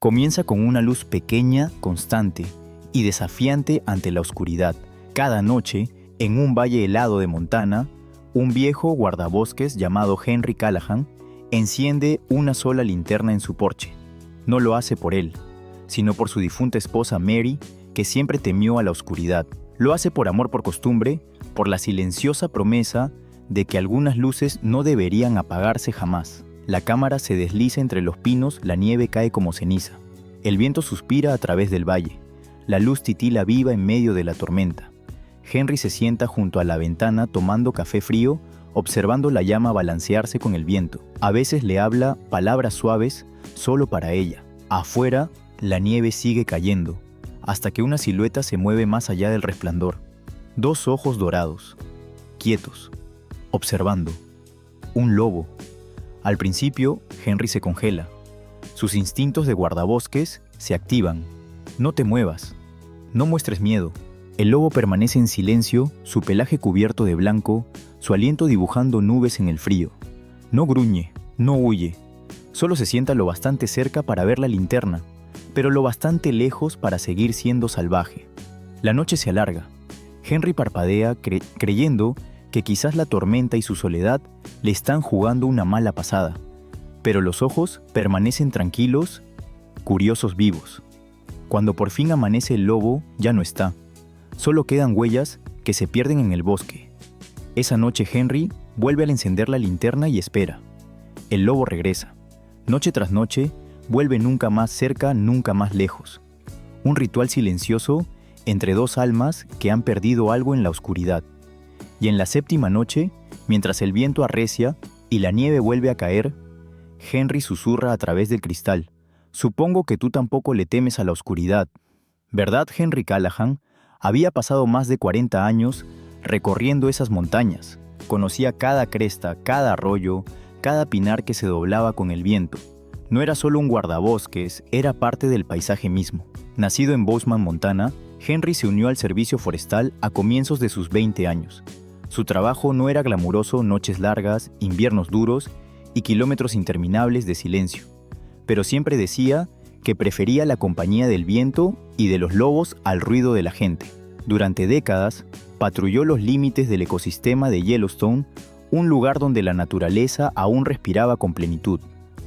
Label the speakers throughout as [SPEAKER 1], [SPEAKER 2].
[SPEAKER 1] Comienza con una luz pequeña, constante y desafiante ante la oscuridad. Cada noche, en un valle helado de Montana, un viejo guardabosques llamado Henry Callahan enciende una sola linterna en su porche. No lo hace por él, sino por su difunta esposa Mary, que siempre temió a la oscuridad. Lo hace por amor, por costumbre, por la silenciosa promesa de que algunas luces no deberían apagarse jamás. La cámara se desliza entre los pinos, la nieve cae como ceniza. El viento suspira a través del valle. La luz titila viva en medio de la tormenta. Henry se sienta junto a la ventana tomando café frío, observando la llama balancearse con el viento. A veces le habla palabras suaves solo para ella. Afuera, la nieve sigue cayendo, hasta que una silueta se mueve más allá del resplandor. Dos ojos dorados, quietos, observando. Un lobo. Al principio, Henry se congela. Sus instintos de guardabosques se activan. No te muevas. No muestres miedo. El lobo permanece en silencio, su pelaje cubierto de blanco, su aliento dibujando nubes en el frío. No gruñe, no huye. Solo se sienta lo bastante cerca para ver la linterna, pero lo bastante lejos para seguir siendo salvaje. La noche se alarga. Henry parpadea creyendo que quizás la tormenta y su soledad le están jugando una mala pasada, pero los ojos permanecen tranquilos, curiosos, vivos. Cuando por fin amanece, el lobo ya no está. Solo quedan huellas que se pierden en el bosque. Esa noche Henry vuelve al encender la linterna y espera. El lobo regresa. Noche tras noche, vuelve nunca más cerca, nunca más lejos. Un ritual silencioso entre dos almas que han perdido algo en la oscuridad. Y en la séptima noche, mientras el viento arrecia y la nieve vuelve a caer, Henry susurra a través del cristal: «Supongo que tú tampoco le temes a la oscuridad, ¿verdad?» Henry Callahan había pasado más de 40 años recorriendo esas montañas. Conocía cada cresta, cada arroyo, cada pinar que se doblaba con el viento. No era solo un guardabosques, era parte del paisaje mismo. Nacido en Bozeman, Montana, Henry se unió al servicio forestal a comienzos de sus 20 años. Su trabajo no era glamuroso: noches largas, inviernos duros y kilómetros interminables de silencio. Pero siempre decía que prefería la compañía del viento y de los lobos al ruido de la gente. Durante décadas, patrulló los límites del ecosistema de Yellowstone, un lugar donde la naturaleza aún respiraba con plenitud.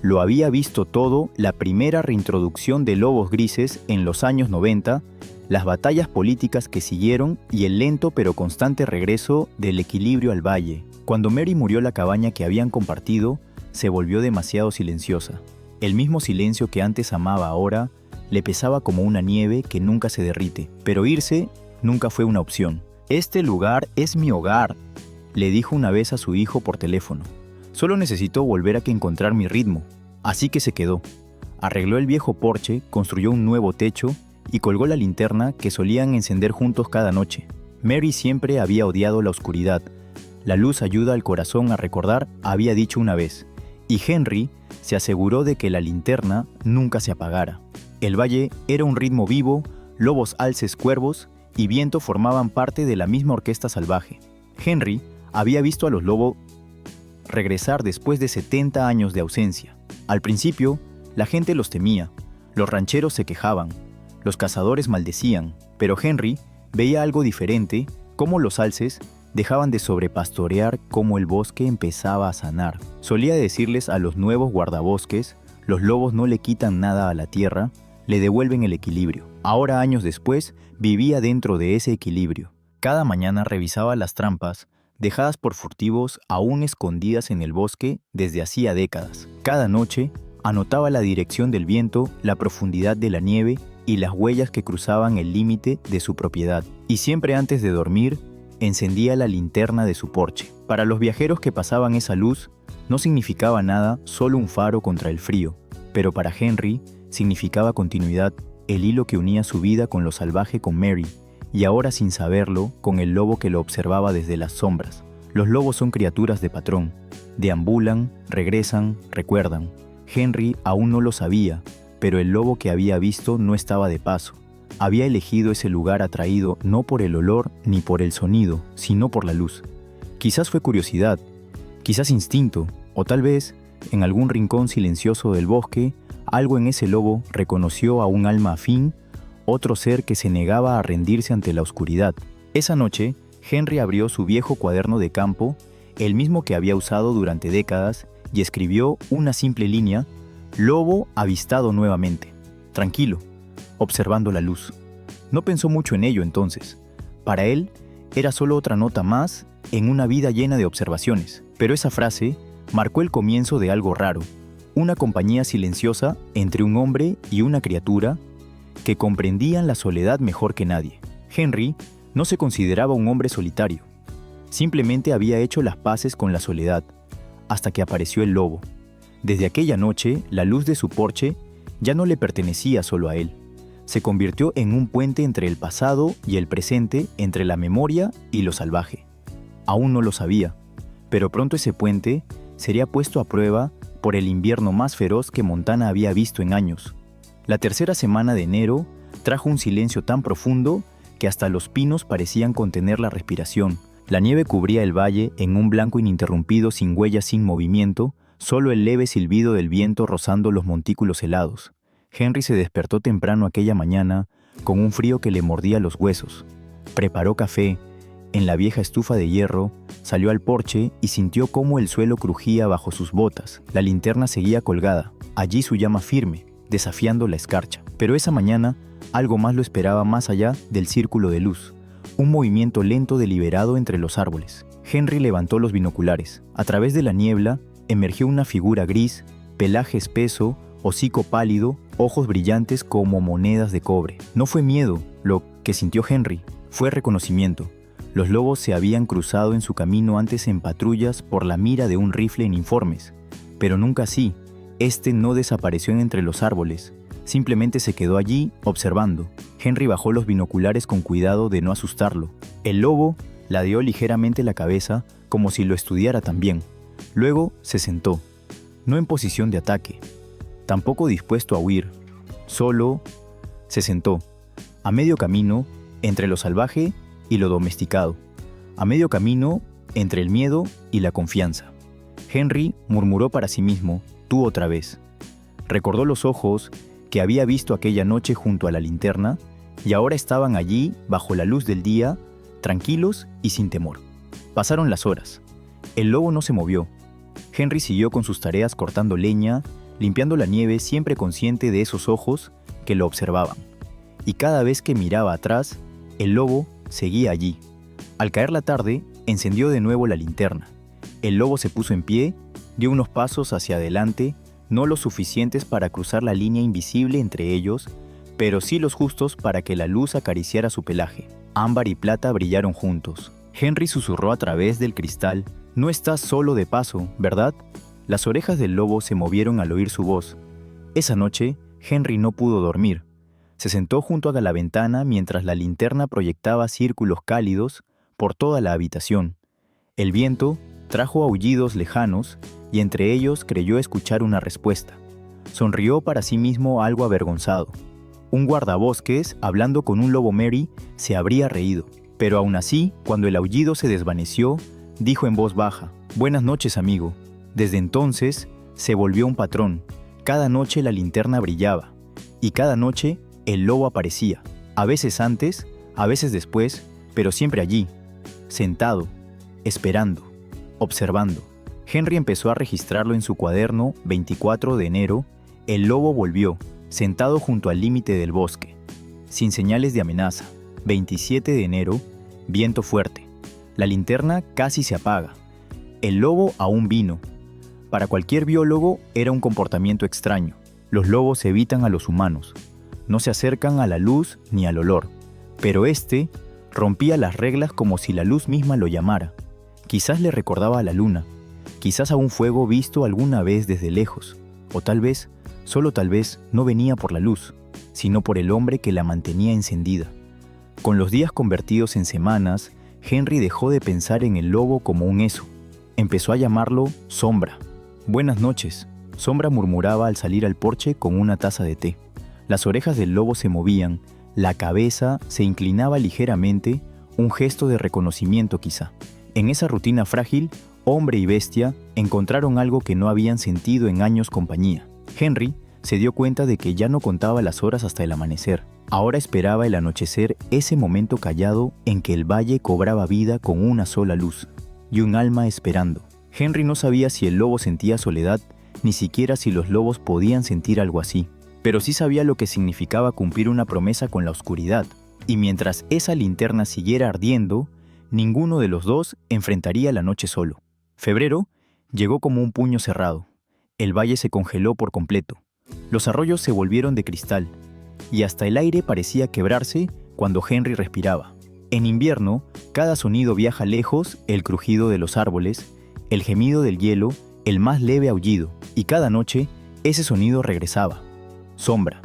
[SPEAKER 1] Lo había visto todo: la primera reintroducción de lobos grises en los años 90, las batallas políticas que siguieron y el lento pero constante regreso del equilibrio al valle. Cuando Mary murió, la cabaña que habían compartido se volvió demasiado silenciosa. El mismo silencio que antes amaba ahora le pesaba como una nieve que nunca se derrite. Pero irse nunca fue una opción. «Este lugar es mi hogar», le dijo una vez a su hijo por teléfono. «Solo necesito volver a encontrar mi ritmo». Así que se quedó. Arregló el viejo porche, construyó un nuevo techo y colgó la linterna que solían encender juntos cada noche. Mary siempre había odiado la oscuridad. «La luz ayuda al corazón a recordar», había dicho una vez. Y Henry se aseguró de que la linterna nunca se apagara. El valle era un ritmo vivo, lobos, alces, cuervos y viento formaban parte de la misma orquesta salvaje. Henry había visto a los lobos regresar después de 70 años de ausencia. Al principio, la gente los temía, los rancheros se quejaban, los cazadores maldecían, pero Henry veía algo diferente: cómo los alces dejaban de sobrepastorear, cómo el bosque empezaba a sanar. Solía decirles a los nuevos guardabosques: los lobos no le quitan nada a la tierra, le devuelven el equilibrio. Ahora, años después, vivía dentro de ese equilibrio. Cada mañana revisaba las trampas dejadas por furtivos aún escondidas en el bosque desde hacía décadas. Cada noche anotaba la dirección del viento, la profundidad de la nieve y las huellas que cruzaban el límite de su propiedad. Y siempre antes de dormir, encendía la linterna de su porche. Para los viajeros que pasaban, esa luz no significaba nada, solo un faro contra el frío. Pero para Henry significaba continuidad, el hilo que unía su vida con lo salvaje, con Mary, y ahora, sin saberlo, con el lobo que lo observaba desde las sombras. Los lobos son criaturas de patrón. Deambulan, regresan, recuerdan. Henry aún no lo sabía, pero el lobo que había visto no estaba de paso. Había elegido ese lugar atraído no por el olor ni por el sonido, sino por la luz. Quizás fue curiosidad, quizás instinto, o tal vez, en algún rincón silencioso del bosque, Algo en ese lobo reconoció a un alma afín, otro ser que se negaba a rendirse ante la oscuridad. Esa noche, Henry abrió su viejo cuaderno de campo, el mismo que había usado durante décadas, y escribió una simple línea: «Lobo avistado nuevamente». Tranquilo, observando la luz. No pensó mucho en ello entonces. Para él, era solo otra nota más en una vida llena de observaciones. Pero esa frase marcó el comienzo de algo raro, una compañía silenciosa entre un hombre y una criatura que comprendían la soledad mejor que nadie. Henry no se consideraba un hombre solitario. Simplemente había hecho las paces con la soledad, hasta que apareció el lobo. Desde aquella noche, la luz de su porche ya no le pertenecía solo a él. Se convirtió en un puente entre el pasado y el presente, entre la memoria y lo salvaje. Aún no lo sabía, pero pronto ese puente sería puesto a prueba por el invierno más feroz que Montana había visto en años. La tercera semana de enero trajo un silencio tan profundo que hasta los pinos parecían contener la respiración. La nieve cubría el valle en un blanco ininterrumpido, sin huellas, sin movimiento, solo el leve silbido del viento rozando los montículos helados. Henry se despertó temprano aquella mañana con un frío que le mordía los huesos. Preparó café en la vieja estufa de hierro, salió al porche y sintió cómo el suelo crujía bajo sus botas. La linterna seguía colgada, allí su llama firme, desafiando la escarcha. Pero esa mañana algo más lo esperaba más allá del círculo de luz. Un movimiento lento deliberado entre los árboles. Henry levantó los binoculares. A través de la niebla emergió una figura gris, pelaje espeso, hocico pálido, ojos brillantes como monedas de cobre. No fue miedo lo que sintió Henry, fue reconocimiento. Los lobos se habían cruzado en su camino antes en patrullas por la mira de un rifle en informes, pero nunca así. Este no desapareció entre los árboles, simplemente se quedó allí observando. Henry bajó los binoculares con cuidado de no asustarlo. El lobo ladeó ligeramente la cabeza como si lo estudiara también. Luego se sentó, no en posición de ataque, tampoco dispuesto a huir, solo se sentó, a medio camino entre lo salvaje y lo domesticado, a medio camino entre el miedo y la confianza. Henry murmuró para sí mismo: «Tú otra vez». Recordó los ojos que había visto aquella noche junto a la linterna y ahora estaban allí bajo la luz del día, tranquilos y sin temor. Pasaron las horas. El lobo no se movió. Henry siguió con sus tareas cortando leña, limpiando la nieve, siempre consciente de esos ojos que lo observaban. Y cada vez que miraba atrás, el lobo seguía allí. Al caer la tarde, encendió de nuevo la linterna. El lobo se puso en pie, dio unos pasos hacia adelante, no los suficientes para cruzar la línea invisible entre ellos, pero sí los justos para que la luz acariciara su pelaje. Ámbar y plata brillaron juntos. Henry susurró a través del cristal: «No estás solo de paso, ¿verdad?». Las orejas del lobo se movieron al oír su voz. Esa noche, Henry no pudo dormir. Se sentó junto a la ventana mientras la linterna proyectaba círculos cálidos por toda la habitación. El viento trajo aullidos lejanos y entre ellos creyó escuchar una respuesta. Sonrió para sí mismo algo avergonzado. Un guardabosques, hablando con un lobo Mary, se habría reído. Pero aún así, cuando el aullido se desvaneció, dijo en voz baja: «Buenas noches, amigo». Desde entonces, se volvió un patrón. Cada noche la linterna brillaba, y cada noche el lobo aparecía, a veces antes, a veces después, pero siempre allí, sentado, esperando, observando. Henry empezó a registrarlo en su cuaderno. 24 de enero, el lobo volvió, sentado junto al límite del bosque, sin señales de amenaza. 27 de enero, viento fuerte. La linterna casi se apaga. El lobo aún vino. Para cualquier biólogo era un comportamiento extraño. Los lobos evitan a los humanos. No se acercan a la luz ni al olor. Pero este rompía las reglas como si la luz misma lo llamara. Quizás le recordaba a la luna. Quizás a un fuego visto alguna vez desde lejos. O tal vez, solo tal vez, no venía por la luz, sino por el hombre que la mantenía encendida. Con los días convertidos en semanas, Henry dejó de pensar en el lobo como un eso. Empezó a llamarlo Sombra. «Buenas noches», Sombra murmuraba al salir al porche con una taza de té. Las orejas del lobo se movían, la cabeza se inclinaba ligeramente, un gesto de reconocimiento quizá. En esa rutina frágil, hombre y bestia encontraron algo que no habían sentido en años compañía. Henry se dio cuenta de que ya no contaba las horas hasta el amanecer. Ahora esperaba el anochecer, ese momento callado en que el valle cobraba vida con una sola luz y un alma esperando. Henry no sabía si el lobo sentía soledad, ni siquiera si los lobos podían sentir algo así, pero sí sabía lo que significaba cumplir una promesa con la oscuridad, y mientras esa linterna siguiera ardiendo, ninguno de los dos enfrentaría la noche solo. Febrero llegó como un puño cerrado. El valle se congeló por completo. Los arroyos se volvieron de cristal, y hasta el aire parecía quebrarse cuando Henry respiraba. En invierno, cada sonido viaja lejos, el crujido de los árboles, el gemido del hielo, el más leve aullido, y cada noche ese sonido regresaba. Sombra.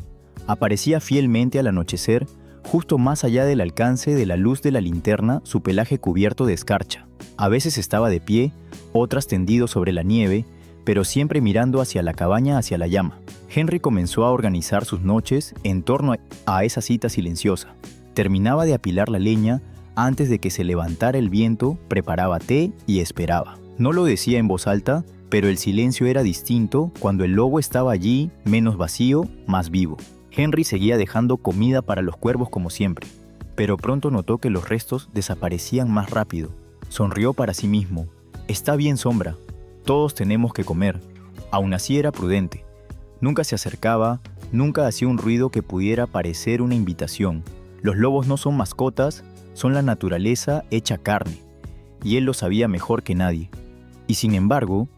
[SPEAKER 1] Aparecía fielmente al anochecer, justo más allá del alcance de la luz de la linterna, su pelaje cubierto de escarcha. A veces estaba de pie, otras tendido sobre la nieve, pero siempre mirando hacia la cabaña, hacia la llama. Henry comenzó a organizar sus noches en torno a esa cita silenciosa. Terminaba de apilar la leña antes de que se levantara el viento, preparaba té y esperaba. No lo decía en voz alta, pero el silencio era distinto cuando el lobo estaba allí, menos vacío, más vivo. Henry seguía dejando comida para los cuervos como siempre, pero pronto notó que los restos desaparecían más rápido. Sonrió para sí mismo. Está bien, Sombra. Todos tenemos que comer. Aún así era prudente. Nunca se acercaba, nunca hacía un ruido que pudiera parecer una invitación. Los lobos no son mascotas, son la naturaleza hecha carne, y él lo sabía mejor que nadie. Y sin embargo,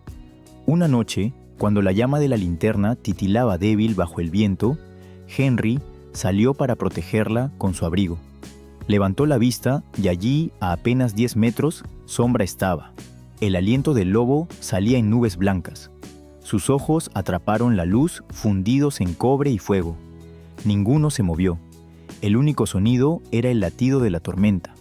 [SPEAKER 1] una noche, cuando la llama de la linterna titilaba débil bajo el viento, Henry salió para protegerla con su abrigo. Levantó la vista y allí, a apenas 10 metros, Sombra estaba. El aliento del lobo salía en nubes blancas. Sus ojos atraparon la luz, fundidos en cobre y fuego. Ninguno se movió. El único sonido era el latido de la tormenta.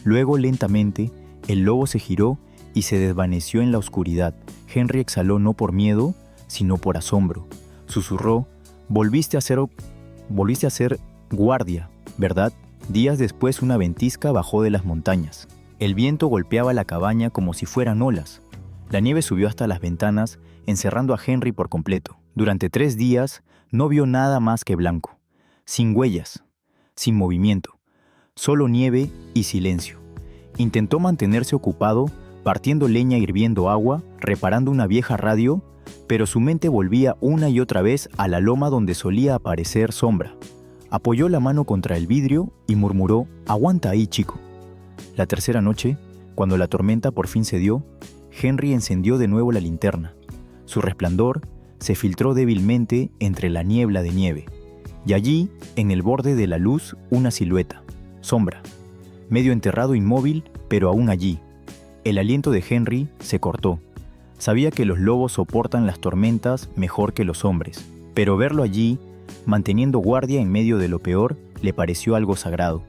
[SPEAKER 1] Luego, lentamente, el lobo se giró y se desvaneció en la oscuridad. Henry exhaló no por miedo, sino por asombro. Susurró: Volviste a ser guardia, ¿verdad? Días después una ventisca bajó de las montañas. El viento golpeaba la cabaña como si fueran olas. La nieve subió hasta las ventanas, encerrando a Henry por completo. Durante 3 días no vio nada más que blanco, sin huellas, sin movimiento, solo nieve y silencio. Intentó mantenerse ocupado, partiendo leña, hirviendo agua, reparando una vieja radio, pero su mente volvía una y otra vez a la loma donde solía aparecer Sombra. Apoyó la mano contra el vidrio y murmuró: «Aguanta ahí, chico». La tercera noche, cuando la tormenta por fin cedió, Henry encendió de nuevo la linterna. Su resplandor se filtró débilmente entre la niebla de nieve, y allí, en el borde de la luz, una silueta, Sombra, medio enterrado, inmóvil, pero aún allí. El aliento de Henry se cortó. Sabía que los lobos soportan las tormentas mejor que los hombres, pero verlo allí, manteniendo guardia en medio de lo peor, le pareció algo sagrado.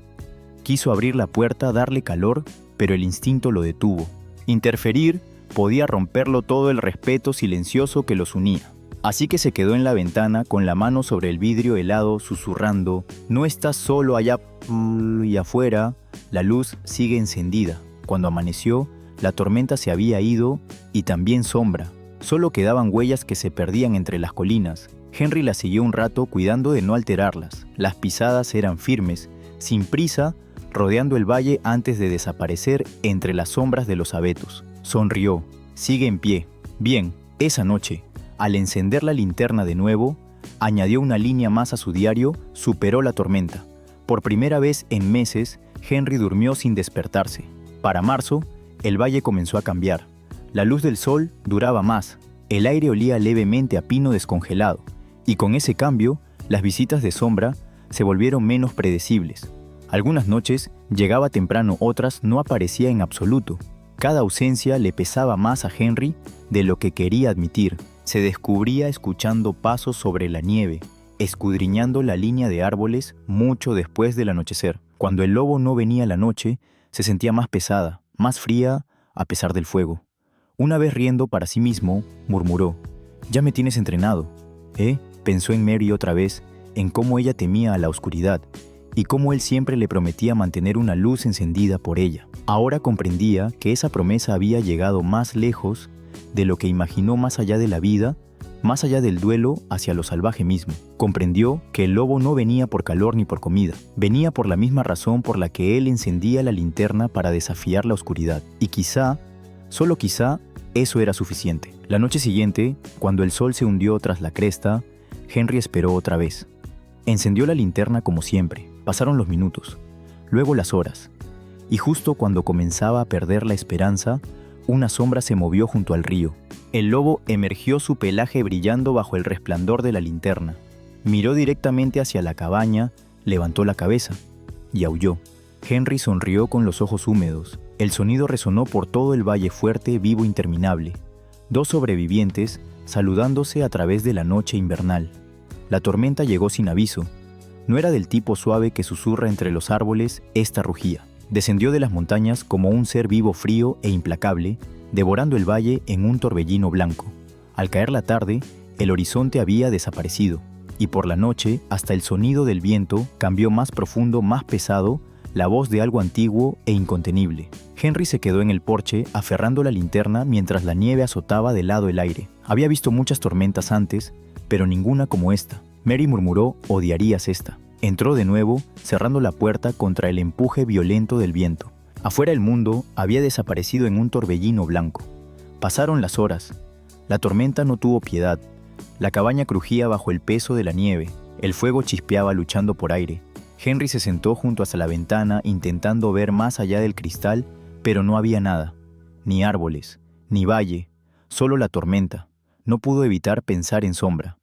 [SPEAKER 1] Quiso abrir la puerta, darle calor, pero el instinto lo detuvo. Interferir podía romperlo todo el respeto silencioso que los unía. Así que se quedó en la ventana con la mano sobre el vidrio helado, susurrando: «No estás solo allá y afuera, la luz sigue encendida». Cuando amaneció, la tormenta se había ido y también Sombra. Solo quedaban huellas que se perdían entre las colinas. Henry las siguió un rato cuidando de no alterarlas. Las pisadas eran firmes, sin prisa, rodeando el valle antes de desaparecer entre las sombras de los abetos. Sonrió. Sigue en pie. Bien, esa noche, al encender la linterna de nuevo, añadió una línea más a su diario, superó la tormenta. Por primera vez en meses, Henry durmió sin despertarse. Para marzo, el valle comenzó a cambiar. La luz del sol duraba más, el aire olía levemente a pino descongelado, y con ese cambio, las visitas de Sombra se volvieron menos predecibles. Algunas noches llegaba temprano, otras no aparecía en absoluto. Cada ausencia le pesaba más a Henry de lo que quería admitir. Se descubría escuchando pasos sobre la nieve, escudriñando la línea de árboles mucho después del anochecer. Cuando el lobo no venía la noche, se sentía más pesada, más fría a pesar del fuego. Una vez riendo para sí mismo, murmuró: «Ya me tienes entrenado, ¿eh?». Pensó en Mary otra vez, en cómo ella temía a la oscuridad y cómo él siempre le prometía mantener una luz encendida por ella. Ahora comprendía que esa promesa había llegado más lejos de lo que imaginó, más allá de la vida, más allá del duelo hacia lo salvaje mismo. Comprendió que el lobo no venía por calor ni por comida, venía por la misma razón por la que él encendía la linterna para desafiar la oscuridad. Y quizá, solo quizá, eso era suficiente. La noche siguiente, cuando el sol se hundió tras la cresta, Henry esperó otra vez. Encendió la linterna como siempre. Pasaron los minutos, luego las horas, y justo cuando comenzaba a perder la esperanza, una sombra se movió junto al río. El lobo emergió, su pelaje brillando bajo el resplandor de la linterna. Miró directamente hacia la cabaña, levantó la cabeza y aulló. Henry sonrió con los ojos húmedos. El sonido resonó por todo el valle fuerte, vivo, interminable. 2 sobrevivientes saludándose a través de la noche invernal. La tormenta llegó sin aviso. No era del tipo suave que susurra entre los árboles, esta rugía. Descendió de las montañas como un ser vivo, frío e implacable, devorando el valle en un torbellino blanco. Al caer la tarde, el horizonte había desaparecido, y por la noche, hasta el sonido del viento cambió más profundo, más pesado, la voz de algo antiguo e incontenible. Henry se quedó en el porche, aferrando la linterna mientras la nieve azotaba de lado el aire. Había visto muchas tormentas antes, pero ninguna como esta. Mary murmuró: «Odiarías esta». Entró de nuevo, cerrando la puerta contra el empuje violento del viento. Afuera el mundo había desaparecido en un torbellino blanco. Pasaron las horas. La tormenta no tuvo piedad. La cabaña crujía bajo el peso de la nieve. El fuego chispeaba luchando por aire. Henry se sentó junto hasta la ventana intentando ver más allá del cristal, pero no había nada. Ni árboles, ni valle, solo la tormenta. No pudo evitar pensar en Sombra.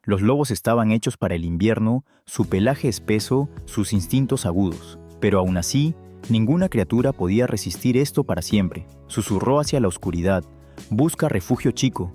[SPEAKER 1] Los lobos estaban hechos para el invierno, su pelaje espeso, sus instintos agudos. Pero aún así, ninguna criatura podía resistir esto para siempre. Susurró hacia la oscuridad: «Busca refugio, chico.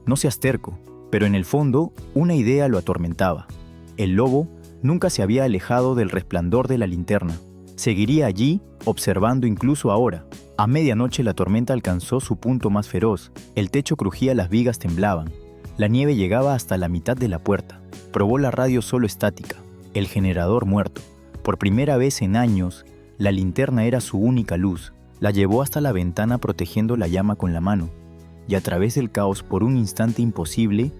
[SPEAKER 1] No seas terco». Pero en el fondo, una idea lo atormentaba. El lobo nunca se había alejado del resplandor de la linterna. Seguiría allí, observando incluso ahora. A medianoche la tormenta alcanzó su punto más feroz. El techo crujía, las vigas temblaban. La nieve llegaba hasta la mitad de la puerta. Probó la radio solo estática. El generador muerto. Por primera vez en años, la linterna era su única luz. La llevó hasta la ventana protegiendo la llama con la mano. Y a través del caos, por un instante imposible,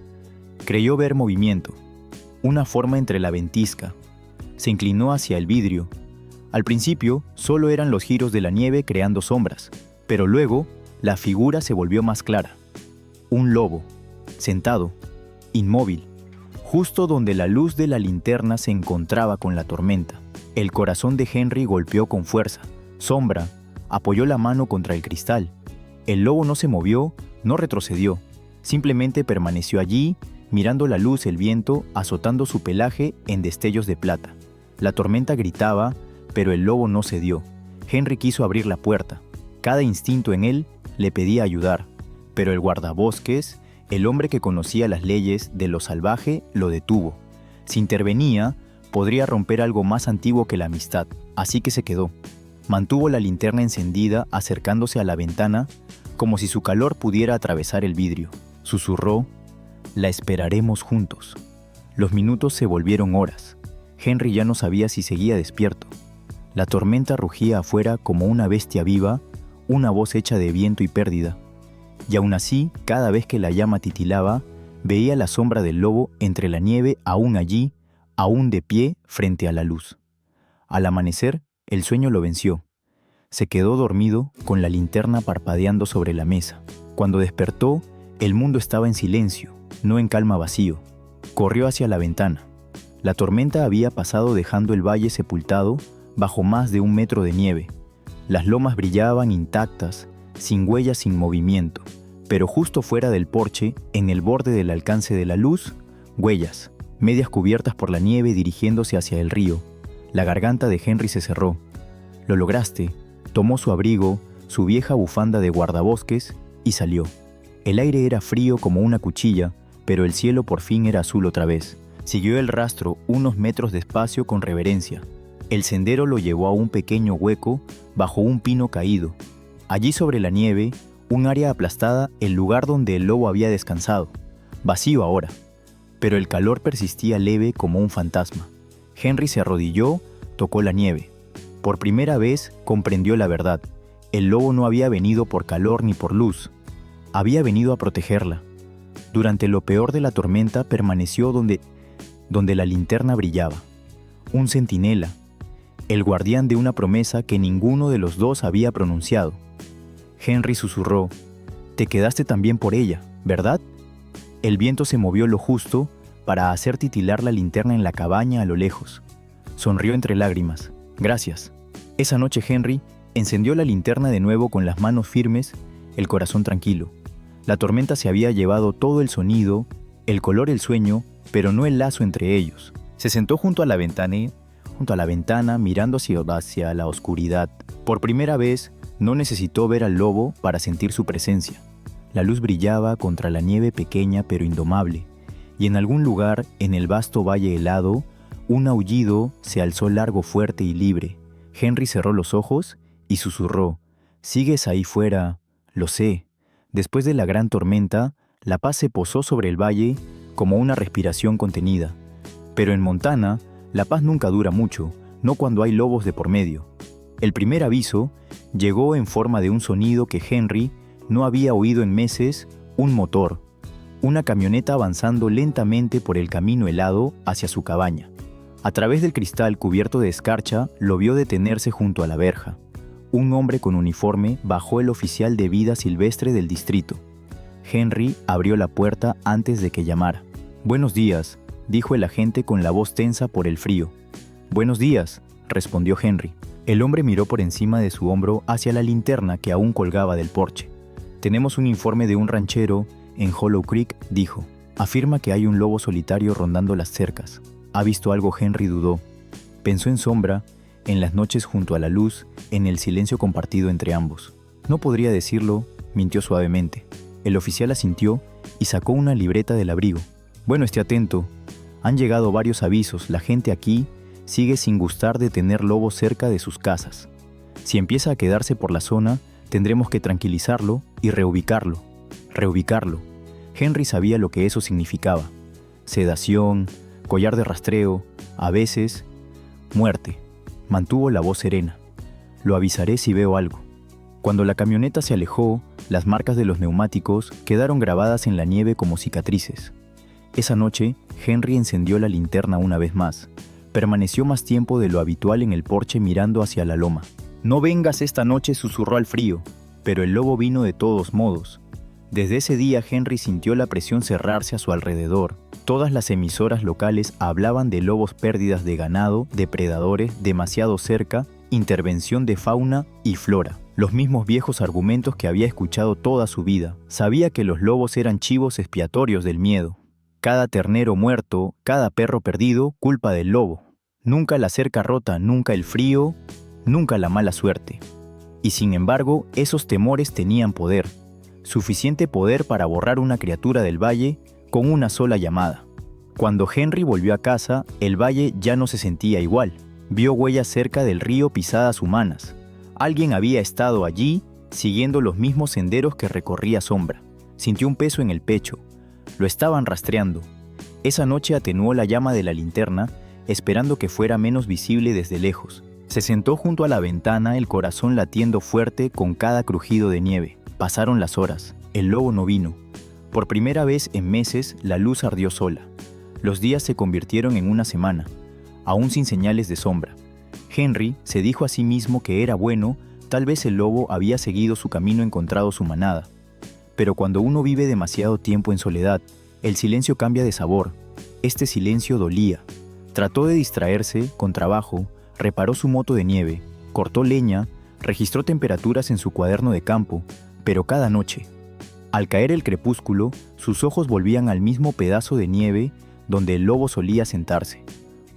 [SPEAKER 1] creyó ver movimiento. Una forma entre la ventisca. Se inclinó hacia el vidrio. Al principio, solo eran los giros de la nieve creando sombras. Pero luego, la figura se volvió más clara. Un lobo. Sentado, inmóvil, justo donde la luz de la linterna se encontraba con la tormenta. El corazón de Henry golpeó con fuerza. Sombra apoyó la mano contra el cristal. El lobo no se movió, no retrocedió. Simplemente permaneció allí, mirando la luz, el viento, azotando su pelaje en destellos de plata. La tormenta gritaba, pero el lobo no cedió. Henry quiso abrir la puerta. Cada instinto en él le pedía ayudar, pero el guardabosques, el hombre que conocía las leyes de lo salvaje, lo detuvo. Si intervenía, podría romper algo más antiguo que la amistad, así que se quedó. Mantuvo la linterna encendida, acercándose a la ventana, como si su calor pudiera atravesar el vidrio. Susurró: «La esperaremos juntos». Los minutos se volvieron horas. Henry ya no sabía si seguía despierto. La tormenta rugía afuera como una bestia viva, una voz hecha de viento y pérdida. Y aún así, cada vez que la llama titilaba, veía la sombra del lobo entre la nieve, aún allí, aún de pie frente a la luz. Al amanecer, el sueño lo venció. Se quedó dormido con la linterna parpadeando sobre la mesa. Cuando despertó, el mundo estaba en silencio, no en calma, vacío. Corrió hacia la ventana. La tormenta había pasado dejando el valle sepultado bajo más de 1 metro de nieve. Las lomas brillaban intactas, sin huellas, sin movimiento. Pero justo fuera del porche, en el borde del alcance de la luz, huellas, medias cubiertas por la nieve dirigiéndose hacia el río. La garganta de Henry se cerró. «Lo lograste». Tomó su abrigo, su vieja bufanda de guardabosques, y salió. El aire era frío como una cuchilla, pero el cielo por fin era azul otra vez. Siguió el rastro unos metros despacio con reverencia. El sendero lo llevó a un pequeño hueco bajo un pino caído. Allí sobre la nieve, un área aplastada, el lugar donde el lobo había descansado. Vacío ahora, pero el calor persistía leve como un fantasma. Henry se arrodilló, tocó la nieve. Por primera vez comprendió la verdad. El lobo no había venido por calor ni por luz. Había venido a protegerla. Durante lo peor de la tormenta permaneció donde la linterna brillaba. Un centinela, el guardián de una promesa que ninguno de los dos había pronunciado. Henry susurró: «Te quedaste también por ella, ¿verdad?». El viento se movió lo justo para hacer titilar la linterna en la cabaña a lo lejos. Sonrió entre lágrimas. «Gracias». Esa noche Henry encendió la linterna de nuevo con las manos firmes, el corazón tranquilo. La tormenta se había llevado todo el sonido, el color, el sueño, pero no el lazo entre ellos. Se sentó junto a la ventana mirando hacia la oscuridad. Por primera vez, no necesitó ver al lobo para sentir su presencia. La luz brillaba contra la nieve pequeña pero indomable, y en algún lugar, en el vasto valle helado, un aullido se alzó largo, fuerte y libre. Henry cerró los ojos y susurró: «Sigues ahí fuera, lo sé». Después de la gran tormenta, la paz se posó sobre el valle como una respiración contenida. Pero en Montana, la paz nunca dura mucho, no cuando hay lobos de por medio. El primer aviso llegó en forma de un sonido que Henry no había oído en meses: un motor, una camioneta avanzando lentamente por el camino helado hacia su cabaña. A través del cristal cubierto de escarcha, lo vio detenerse junto a la verja. Un hombre con uniforme bajó, el oficial de vida silvestre del distrito. Henry abrió la puerta antes de que llamara. «Buenos días», dijo el agente con la voz tensa por el frío. «Buenos días», respondió Henry. El hombre miró por encima de su hombro hacia la linterna que aún colgaba del porche. «Tenemos un informe de un ranchero en Hollow Creek», dijo. «Afirma que hay un lobo solitario rondando las cercas». ¿Ha visto algo? Henry dudó. Pensó en Sombra, en las noches junto a la luz, en el silencio compartido entre ambos. No podría decirlo, mintió suavemente. El oficial asintió y sacó una libreta del abrigo. «Bueno, esté atento. Han llegado varios avisos. La gente aquí sigue sin gustar de tener lobos cerca de sus casas. Si empieza a quedarse por la zona, tendremos que tranquilizarlo y reubicarlo». Reubicarlo. Henry sabía lo que eso significaba. Sedación, collar de rastreo, a veces, muerte. Mantuvo la voz serena. «Lo avisaré si veo algo». Cuando la camioneta se alejó, las marcas de los neumáticos quedaron grabadas en la nieve como cicatrices. Esa noche, Henry encendió la linterna una vez más. Permaneció más tiempo de lo habitual en el porche mirando hacia la loma. «No vengas esta noche», susurró al frío, pero el lobo vino de todos modos. Desde ese día Henry sintió la presión cerrarse a su alrededor. Todas las emisoras locales hablaban de lobos, pérdidas de ganado, depredadores, demasiado cerca, intervención de fauna y flora. Los mismos viejos argumentos que había escuchado toda su vida. Sabía que los lobos eran chivos expiatorios del miedo. Cada ternero muerto, cada perro perdido, culpa del lobo. Nunca la cerca rota, nunca el frío, nunca la mala suerte. Y sin embargo, esos temores tenían poder. Suficiente poder para borrar una criatura del valle con una sola llamada. Cuando Henry volvió a casa, el valle ya no se sentía igual. Vio huellas cerca del río, pisadas humanas. Alguien había estado allí, siguiendo los mismos senderos que recorría Sombra. Sintió un peso en el pecho. Lo estaban rastreando. Esa noche atenuó la llama de la linterna, esperando que fuera menos visible desde lejos. Se sentó junto a la ventana, el corazón latiendo fuerte con cada crujido de nieve. Pasaron las horas. El lobo no vino. Por primera vez en meses, la luz ardió sola. Los días se convirtieron en una semana, aún sin señales de Sombra. Henry se dijo a sí mismo que era bueno, tal vez el lobo había seguido su camino, encontrado su manada. Pero cuando uno vive demasiado tiempo en soledad, el silencio cambia de sabor. Este silencio dolía. Trató de distraerse, con trabajo, reparó su moto de nieve, cortó leña, registró temperaturas en su cuaderno de campo, pero cada noche, al caer el crepúsculo, sus ojos volvían al mismo pedazo de nieve donde el lobo solía sentarse.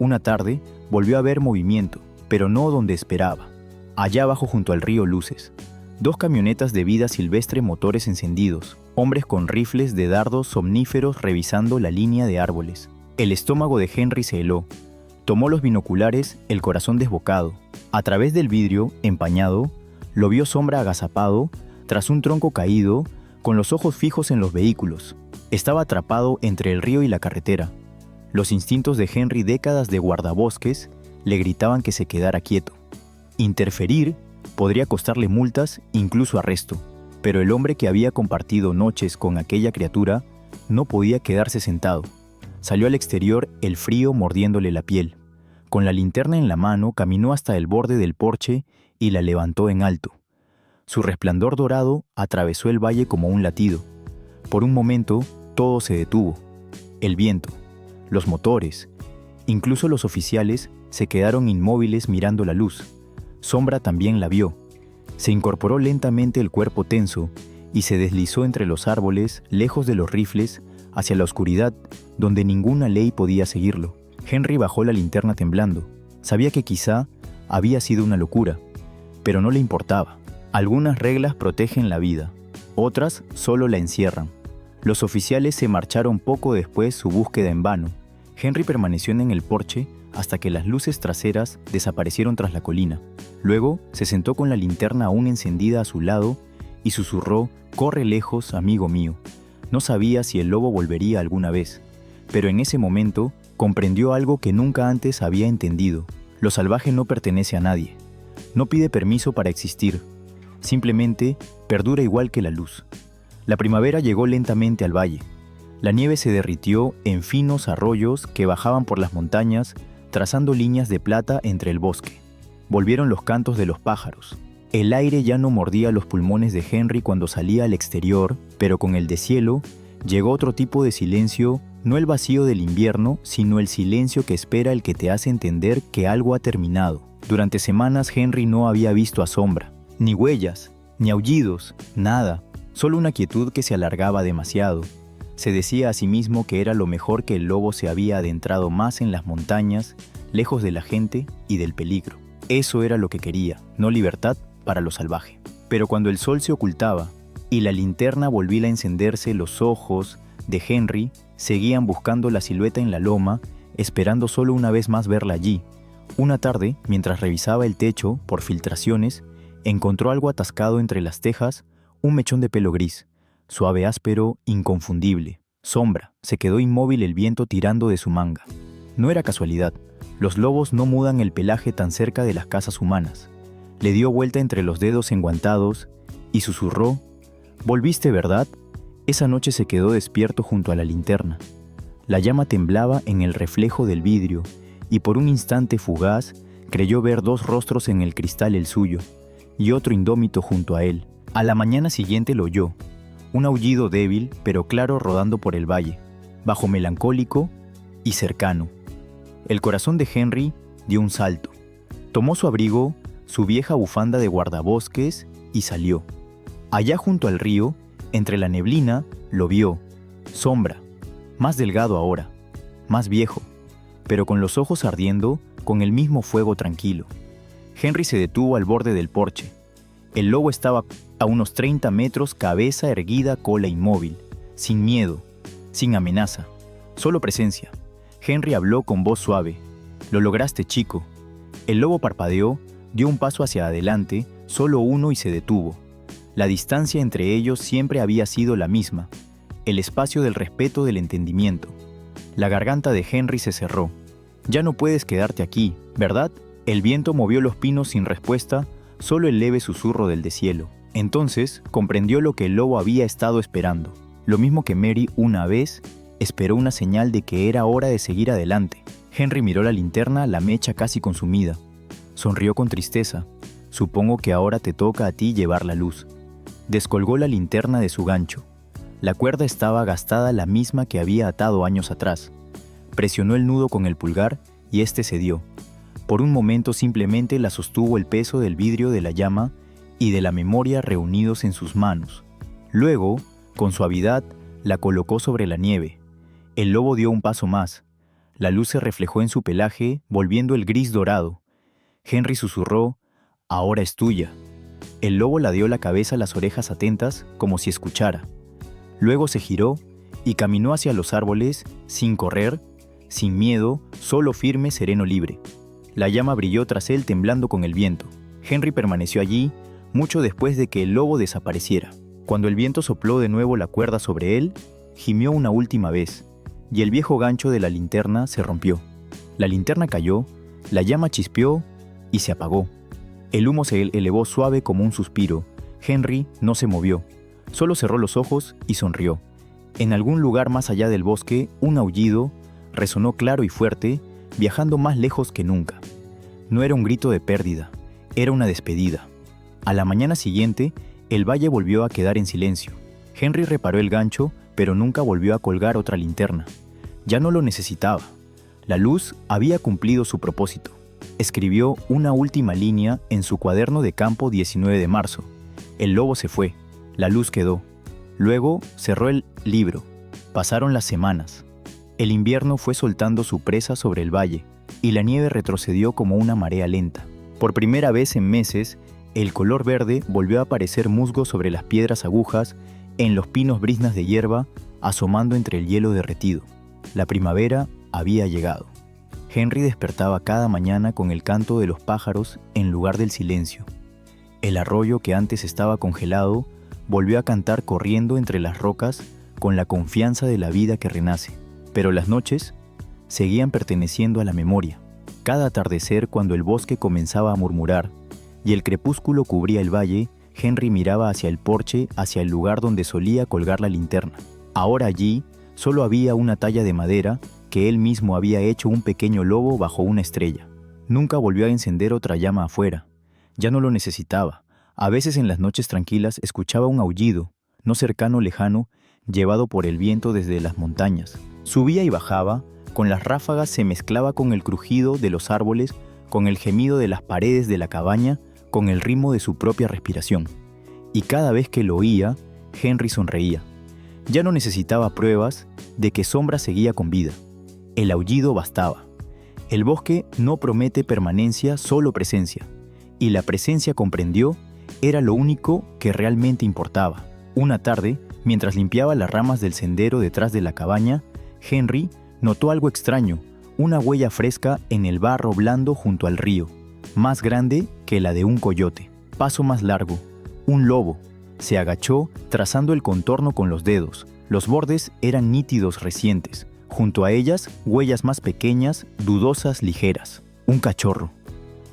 [SPEAKER 1] Una tarde, volvió a ver movimiento, pero no donde esperaba. Allá abajo junto al río Luces. 2 camionetas de vida silvestre, motores encendidos, hombres con rifles de dardos somníferos revisando la línea de árboles. El estómago de Henry se heló. Tomó los binoculares, el corazón desbocado. A través del vidrio, empañado, lo vio Sombra agazapado, tras un tronco caído, con los ojos fijos en los vehículos. Estaba atrapado entre el río y la carretera. Los instintos de Henry, décadas de guardabosques, le gritaban que se quedara quieto. Interferir podría costarle multas, incluso arresto, pero el hombre que había compartido noches con aquella criatura no podía quedarse sentado. Salió al exterior, el frío mordiéndole la piel. Con la linterna en la mano, caminó hasta el borde del porche y la levantó en alto. Su resplandor dorado atravesó el valle como un latido. Por un momento, todo se detuvo. El viento, los motores, incluso los oficiales se quedaron inmóviles mirando la luz. Sombra también la vio. Se incorporó lentamente el cuerpo tenso y se deslizó entre los árboles, lejos de los rifles, hacia la oscuridad, donde ninguna ley podía seguirlo. Henry bajó la linterna temblando. Sabía que quizá había sido una locura, pero no le importaba. Algunas reglas protegen la vida, otras solo la encierran. Los oficiales se marcharon poco después su búsqueda en vano. Henry permaneció en el porche hasta que las luces traseras desaparecieron tras la colina. Luego se sentó con la linterna aún encendida a su lado y susurró: «Corre lejos, amigo mío». No sabía si el lobo volvería alguna vez, pero en ese momento comprendió algo que nunca antes había entendido. Lo salvaje no pertenece a nadie. No pide permiso para existir. Simplemente perdura igual que la luz. La primavera llegó lentamente al valle. La nieve se derritió en finos arroyos que bajaban por las montañas, trazando líneas de plata entre el bosque. Volvieron los cantos de los pájaros. El aire ya no mordía los pulmones de Henry cuando salía al exterior, pero con el deshielo llegó otro tipo de silencio, no el vacío del invierno, sino el silencio que espera el que te hace entender que algo ha terminado. Durante semanas Henry no había visto a Sombra, ni huellas, ni aullidos, nada, solo una quietud que se alargaba demasiado. Se decía a sí mismo que era lo mejor que el lobo se había adentrado más en las montañas, lejos de la gente y del peligro. Eso era lo que quería, no libertad para lo salvaje. Pero cuando el sol se ocultaba y la linterna volvía a encenderse, los ojos de Henry seguían buscando la silueta en la loma, esperando solo una vez más verla allí. Una tarde, mientras revisaba el techo por filtraciones, encontró algo atascado entre las tejas, un mechón de pelo gris, suave, áspero, inconfundible. Sombra. Se quedó inmóvil, el viento tirando de su manga. No era casualidad. Los lobos no mudan el pelaje tan cerca de las casas humanas. Le dio vuelta entre los dedos enguantados y susurró: «¿Volviste, verdad?». Esa noche se quedó despierto junto a la linterna. La llama temblaba en el reflejo del vidrio y por un instante fugaz creyó ver dos rostros en el cristal, el suyo y otro indómito junto a él. A la mañana siguiente lo oyó, un aullido débil pero claro rodando por el valle, bajo, melancólico y cercano. El corazón de Henry dio un salto. Tomó su abrigo, su vieja bufanda de guardabosques y salió. Allá junto al río, entre la neblina, lo vio. Sombra, más delgado ahora, más viejo, pero con los ojos ardiendo con el mismo fuego tranquilo. Henry se detuvo al borde del porche. El lobo estaba a unos 30 metros, cabeza erguida, cola inmóvil, sin miedo, sin amenaza, solo presencia. Henry habló con voz suave: «Lo lograste, chico». El lobo parpadeó, dio un paso hacia adelante, solo uno, y se detuvo. La distancia entre ellos siempre había sido la misma, el espacio del respeto, del entendimiento. La garganta de Henry se cerró. «Ya no puedes quedarte aquí, ¿verdad?». El viento movió los pinos sin respuesta, solo el leve susurro del deshielo. Entonces comprendió lo que el lobo había estado esperando. Lo mismo que Mary una vez esperó, una señal de que era hora de seguir adelante. Henry miró la linterna, la mecha casi consumida. Sonrió con tristeza. «Supongo que ahora te toca a ti llevar la luz». Descolgó la linterna de su gancho. La cuerda estaba gastada, la misma que había atado años atrás. Presionó el nudo con el pulgar y éste cedió. Por un momento simplemente la sostuvo el peso del vidrio, de la llama y de la memoria reunidos en sus manos. Luego, con suavidad, la colocó sobre la nieve. El lobo dio un paso más. La luz se reflejó en su pelaje, volviendo el gris dorado. Henry susurró: «Ahora es tuya». El lobo ladeó la cabeza, las orejas atentas, como si escuchara. Luego se giró y caminó hacia los árboles, sin correr, sin miedo, solo firme, sereno, libre. La llama brilló tras él, temblando con el viento. Henry permaneció allí, mucho después de que el lobo desapareciera. Cuando el viento sopló de nuevo la cuerda sobre él, gimió una última vez, y el viejo gancho de la linterna se rompió. La linterna cayó, la llama chispeó y se apagó. El humo se elevó suave como un suspiro. Henry no se movió, solo cerró los ojos y sonrió. En algún lugar más allá del bosque, un aullido resonó claro y fuerte, viajando más lejos que nunca. No era un grito de pérdida, era una despedida. A la mañana siguiente, el valle volvió a quedar en silencio. Henry reparó el gancho, pero nunca volvió a colgar otra linterna. Ya no lo necesitaba. La luz había cumplido su propósito. Escribió una última línea en su cuaderno de campo 19 de marzo. El lobo se fue, la luz quedó. Luego cerró el libro. Pasaron las semanas. El invierno fue soltando su presa sobre el valle, y la nieve retrocedió como una marea lenta. Por primera vez en meses, el color verde volvió a aparecer musgo sobre las piedras agujas, en los pinos briznas de hierba, asomando entre el hielo derretido. La primavera había llegado. Henry despertaba cada mañana con el canto de los pájaros en lugar del silencio. El arroyo que antes estaba congelado volvió a cantar corriendo entre las rocas con la confianza de la vida que renace. Pero las noches seguían perteneciendo a la memoria. Cada atardecer, cuando el bosque comenzaba a murmurar y el crepúsculo cubría el valle, Henry miraba hacia el porche, hacia el lugar donde solía colgar la linterna. Ahora allí solo había una talla de madera que él mismo había hecho un pequeño lobo bajo una estrella. Nunca volvió a encender otra llama afuera. Ya no lo necesitaba. A veces en las noches tranquilas escuchaba un aullido, no cercano, lejano, llevado por el viento desde las montañas. Subía y bajaba, con las ráfagas se mezclaba con el crujido de los árboles, con el gemido de las paredes de la cabaña, con el ritmo de su propia respiración. Y cada vez que lo oía, Henry sonreía. Ya no necesitaba pruebas de que Sombra seguía con vida. El aullido bastaba. El bosque no promete permanencia, solo presencia. Y la presencia, comprendió, era lo único que realmente importaba. Una tarde, mientras limpiaba las ramas del sendero detrás de la cabaña, Henry notó algo extraño, una huella fresca en el barro blando junto al río, más grande que la de un coyote. Paso más largo, un lobo. Se agachó, trazando el contorno con los dedos. Los bordes eran nítidos, recientes. Junto a ellas, huellas más pequeñas, dudosas, ligeras. Un cachorro.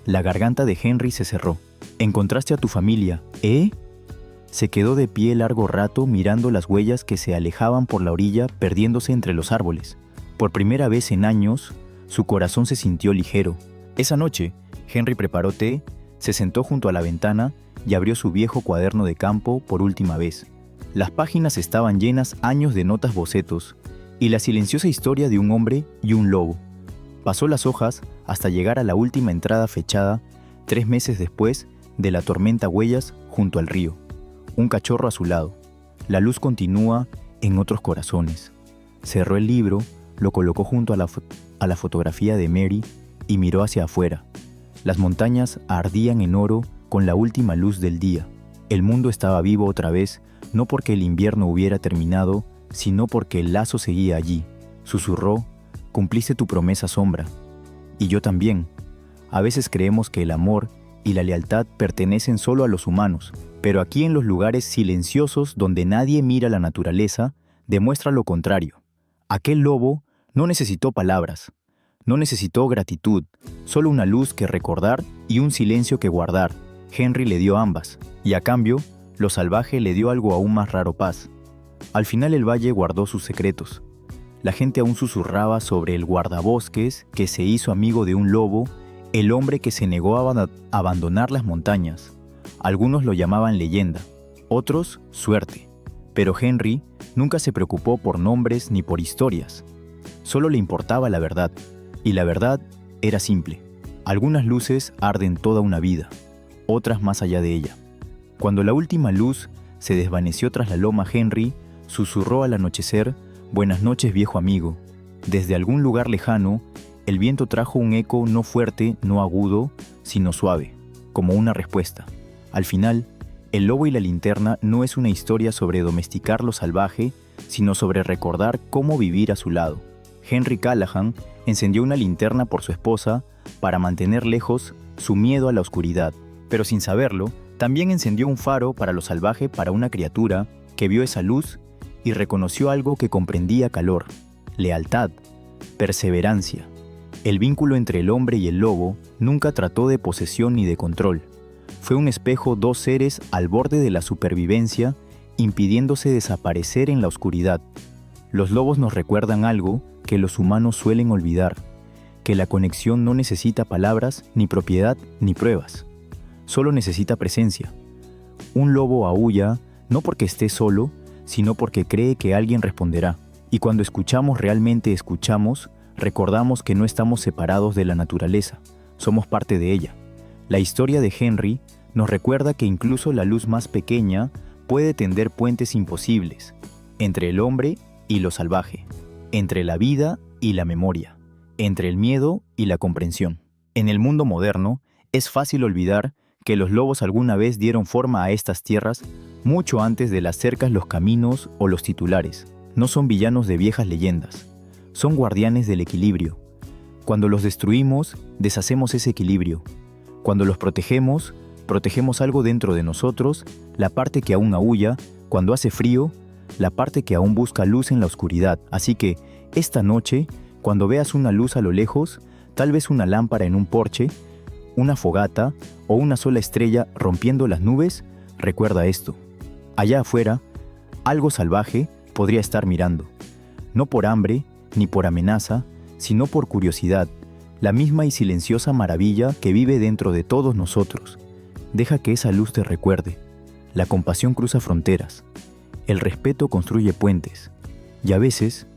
[SPEAKER 1] La garganta de Henry se cerró. «¿Encontraste a tu familia, eh?» Se quedó de pie largo rato mirando las huellas que se alejaban por la orilla, perdiéndose entre los árboles. Por primera vez en años, su corazón se sintió ligero. Esa noche, Henry preparó té, se sentó junto a la ventana y abrió su viejo cuaderno de campo por última vez. Las páginas estaban llenas años de notas bocetos y la silenciosa historia de un hombre y un lobo. Pasó las hojas hasta llegar a la última entrada fechada 3 meses después de la tormenta Huellas junto al río. Un cachorro a su lado. La luz continúa en otros corazones. Cerró el libro, lo colocó junto a la fotografía de Mary y miró hacia afuera. Las montañas ardían en oro con la última luz del día. El mundo estaba vivo otra vez, no porque el invierno hubiera terminado, sino porque el lazo seguía allí. Susurró: «Cumpliste tu promesa, Sombra. Y yo también». A veces creemos que el amor y la lealtad pertenecen solo a los humanos, pero aquí, en los lugares silenciosos donde nadie mira la naturaleza, demuestra lo contrario. Aquel lobo no necesitó palabras, no necesitó gratitud, solo una luz que recordar y un silencio que guardar. Henry le dio ambas, y a cambio, lo salvaje le dio algo aún más raro: paz. Al final el valle guardó sus secretos. La gente aún susurraba sobre el guardabosques que se hizo amigo de un lobo, el hombre que se negó a abandonar las montañas. Algunos lo llamaban leyenda, otros suerte. Pero Henry nunca se preocupó por nombres ni por historias. Solo le importaba la verdad, y la verdad era simple. Algunas luces arden toda una vida, otras más allá de ella. Cuando la última luz se desvaneció tras la loma, Henry susurró al anochecer: «Buenas noches, viejo amigo». Desde algún lugar lejano, el viento trajo un eco no fuerte, no agudo, sino suave, como una respuesta. Al final, El lobo y la linterna no es una historia sobre domesticar lo salvaje, sino sobre recordar cómo vivir a su lado. Henry Callahan encendió una linterna por su esposa para mantener lejos su miedo a la oscuridad, pero sin saberlo, también encendió un faro para lo salvaje para una criatura que vio esa luz y reconoció algo que comprendía: calor, lealtad, perseverancia. El vínculo entre el hombre y el lobo nunca trató de posesión ni de control. Fue un espejo, dos seres al borde de la supervivencia, impidiéndose desaparecer en la oscuridad. Los lobos nos recuerdan algo que los humanos suelen olvidar, que la conexión no necesita palabras, ni propiedad, ni pruebas. Solo necesita presencia. Un lobo aúlla no porque esté solo, sino porque cree que alguien responderá. Y cuando escuchamos, realmente escuchamos, recordamos que no estamos separados de la naturaleza, somos parte de ella. La historia de Henry nos recuerda que incluso la luz más pequeña puede tender puentes imposibles entre el hombre y lo salvaje, entre la vida y la memoria, entre el miedo y la comprensión. En el mundo moderno, es fácil olvidar que los lobos alguna vez dieron forma a estas tierras mucho antes de las cercas, los caminos o los titulares. No son villanos de viejas leyendas, son guardianes del equilibrio. Cuando los destruimos, deshacemos ese equilibrio. Cuando los protegemos, protegemos algo dentro de nosotros, la parte que aún aúlla, cuando hace frío, la parte que aún busca luz en la oscuridad. Así que, esta noche, cuando veas una luz a lo lejos, tal vez una lámpara en un porche, una fogata o una sola estrella rompiendo las nubes, recuerda esto. Allá afuera, algo salvaje podría estar mirando. No por hambre, ni por amenaza, sino por curiosidad, la misma y silenciosa maravilla que vive dentro de todos nosotros. Deja que esa luz te recuerde. La compasión cruza fronteras. El respeto construye puentes. Y a veces,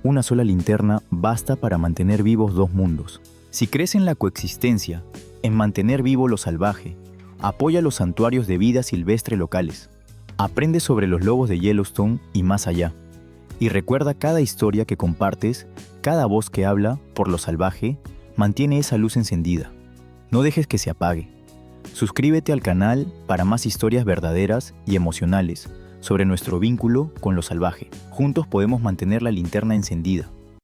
[SPEAKER 1] una sola linterna basta para mantener vivos dos mundos. Si crees en la coexistencia, en mantener vivo lo salvaje, apoya los santuarios de vida silvestre locales. Aprende sobre los lobos de Yellowstone y más allá. Y recuerda cada historia que compartes, cada voz que habla por lo salvaje, mantiene esa luz encendida. No dejes que se apague. Suscríbete al canal para más historias verdaderas y emocionales sobre nuestro vínculo con lo salvaje. Juntos podemos mantener la linterna encendida.